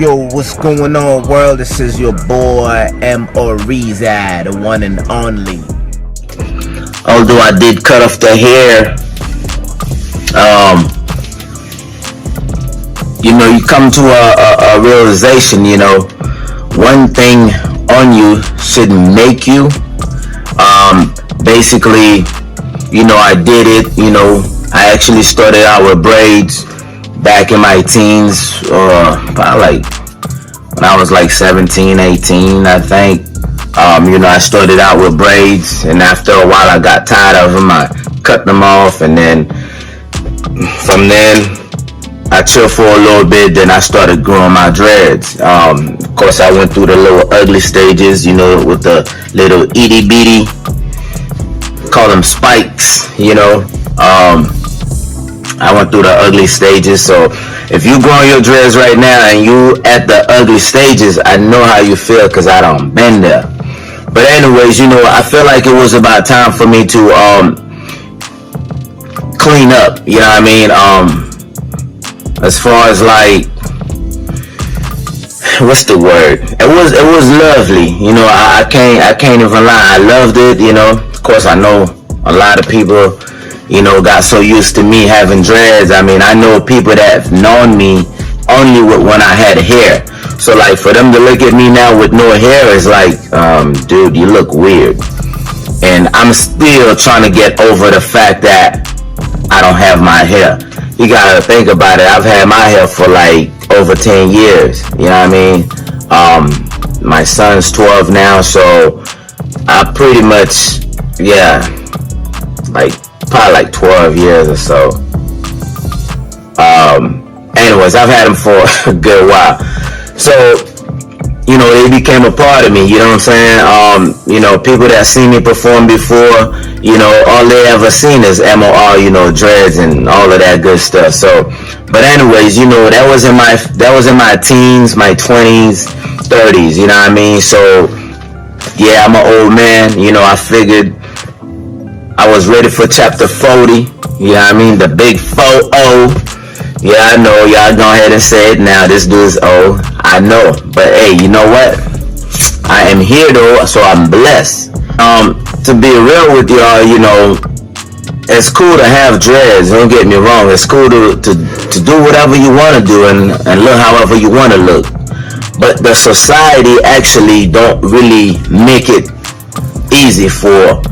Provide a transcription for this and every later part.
Yo, what's going on, world? This is your boy M. Oriza, the one and only. Although I did cut off the hair, you come to a realization, one thing on you shouldn't make you. Basically, I did it, I actually started out with braids back in my teens, or probably like when I was like 17, 18, I think. I started out with braids, and after a while I got tired of them. I cut them off, and then from then I chilled for a little bit. Then I started growing my dreads. Of course, I went through the little ugly stages, with the little itty bitty, call them spikes, I went through the ugly stages. So if you growing your dreads right now and you at the ugly stages, I know how you feel, because I don't been there. But anyways, I feel like it was about time for me to clean up, as far as like, what's the word? It was lovely, I can't even lie. I loved it, Of course, I know a lot of people got so used to me having dreads. I know people that have known me only when I had hair. So like, for them to look at me now with no hair is like, dude, you look weird. And I'm still trying to get over the fact that I don't have my hair. You gotta think about it. I've had my hair for like over 10 years. You know what I mean? My son's 12 now, so I pretty much, probably like 12 years or so. Anyways, I've had them for a good while. So, they became a part of me, you know what I'm saying? People that seen me perform before, all they ever seen is MOR, dreads and all of that good stuff. So, but anyways, that was in my teens, my 20s, 30s, you know what I mean? So, yeah, I'm an old man, I figured I was ready for chapter 40, you know what I mean? The big 4-0. Yeah, I know, y'all go ahead and say it now. This dude's old. I know. But hey, you know what? I am here though, so I'm blessed. To be real with y'all, it's cool to have dreads, don't get me wrong. It's cool to do whatever you want to do and look however you want to look. But the society actually don't really make it easy for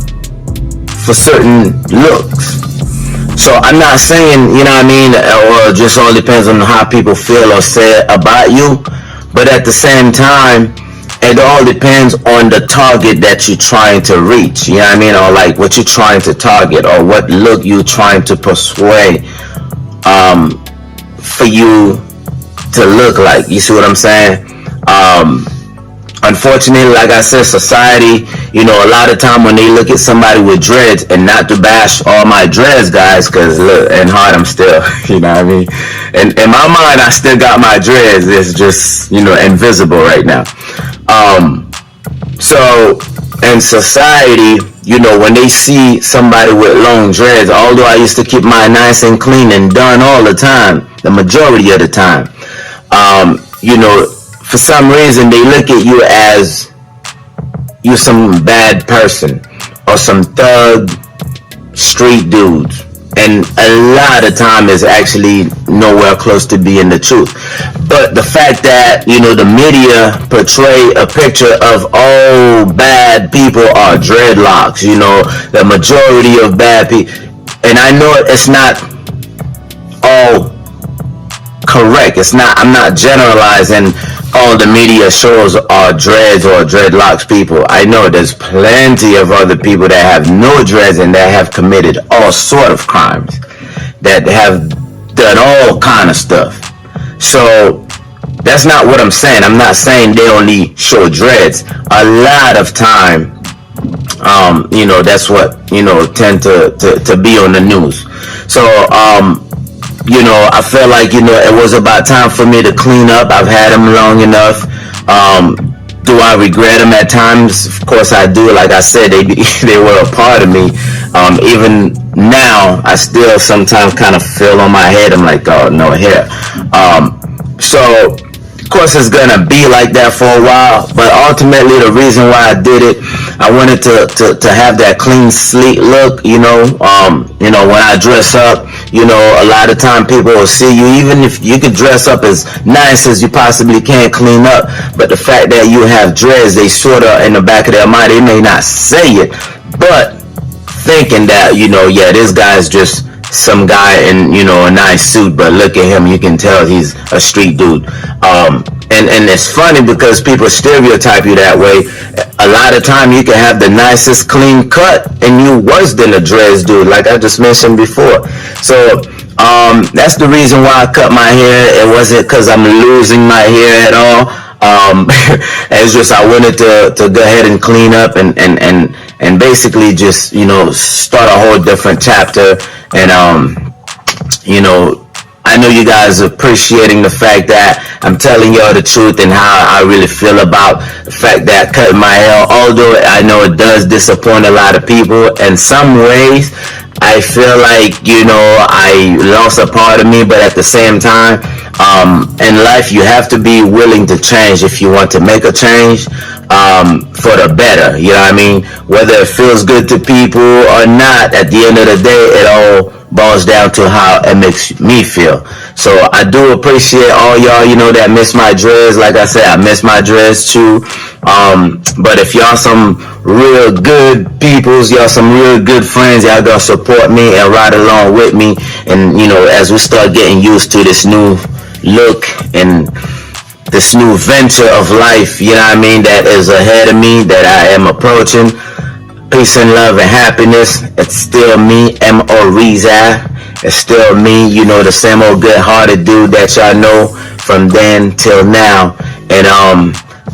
certain looks. So I'm not saying, or it just all depends on how people feel or say about you. But at the same time, it all depends on the target that you're trying to reach. You know what I mean? Or like what you're trying to target, or what look you're trying to persuade for you to look like. You see what I'm saying? Unfortunately, like I said, society, a lot of time when they look at somebody with dreads, and not to bash all my dreads, guys, because look, in heart I'm still, you know what I mean? And in my mind, I still got my dreads. It's just, invisible right now. So in society, when they see somebody with long dreads, although I used to keep mine nice and clean and done all the time, the majority of the time, for some reason they look at you as you're some bad person or some thug street dudes, and a lot of time is actually nowhere close to being the truth. But the fact that the media portray a picture of all bad people are dreadlocks, the majority of bad people, and I know it's not all correct. I'm not generalizing all the media shows are dreads or dreadlocks people. I know there's plenty of other people that have no dreads and that have committed all sort of crimes, that have done all kind of stuff. So that's not what I'm saying. I'm not saying they only show dreads. A lot of time, that's what, tend to be on the news. So, I feel like, it was about time for me to clean up. I've had them long enough. Do I regret them at times? Of course I do. Like I said, they were a part of me. Even now, I still sometimes kind of feel on my head, I'm like, oh, no hair. So Of course, it's gonna be like that for a while, but ultimately the reason why I did it, I wanted to have that clean, sleek look. When I dress up, a lot of time people will see you, even if you could dress up as nice as you possibly can, clean up, but the fact that you have dreads, they sort of in the back of their mind, they may not say it, but thinking that, this guy's just some guy in, a nice suit, but look at him, you can tell he's a street dude. And it's funny because people stereotype you that way. A lot of time you can have the nicest clean cut and you worse than a dreads dude, like I just mentioned before. So that's the reason why I cut my hair. It wasn't because I'm losing my hair at all. It's just I wanted to go ahead and clean up and basically just start a whole different chapter. And I know you guys are appreciating the fact that I'm telling y'all the truth and how I really feel about the fact that cutting my hair, although I know it does disappoint a lot of people in some ways. I feel like, I lost a part of me, but at the same time, in life you have to be willing to change if you want to make a change for the better. You know what I mean? Whether it feels good to people or not, at the end of the day, it all boils down to how it makes me feel. So I do appreciate all y'all, that miss my dreads. Like I said, I miss my dreads too. But if y'all some real good peoples, y'all some real good friends, y'all gonna support me and ride along with me. And as we start getting used to this new look and this new venture of life, that is ahead of me, that I am approaching. Peace and love and happiness. It's still me, M.O. Reza. It's still me, the same old good-hearted dude that y'all know from then till now. And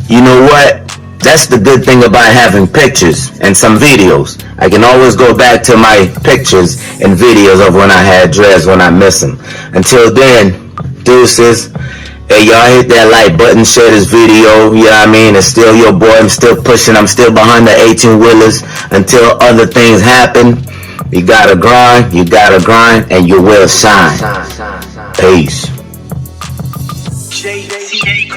you know what? That's the good thing about having pictures and some videos. I can always go back to my pictures and videos of when I had dreads, when I miss them. Until then, deuces. Hey, y'all hit that like button, share this video, It's still your boy, I'm still pushing, I'm still behind the 18-wheelers until other things happen. You gotta grind, and you will shine. Peace. JT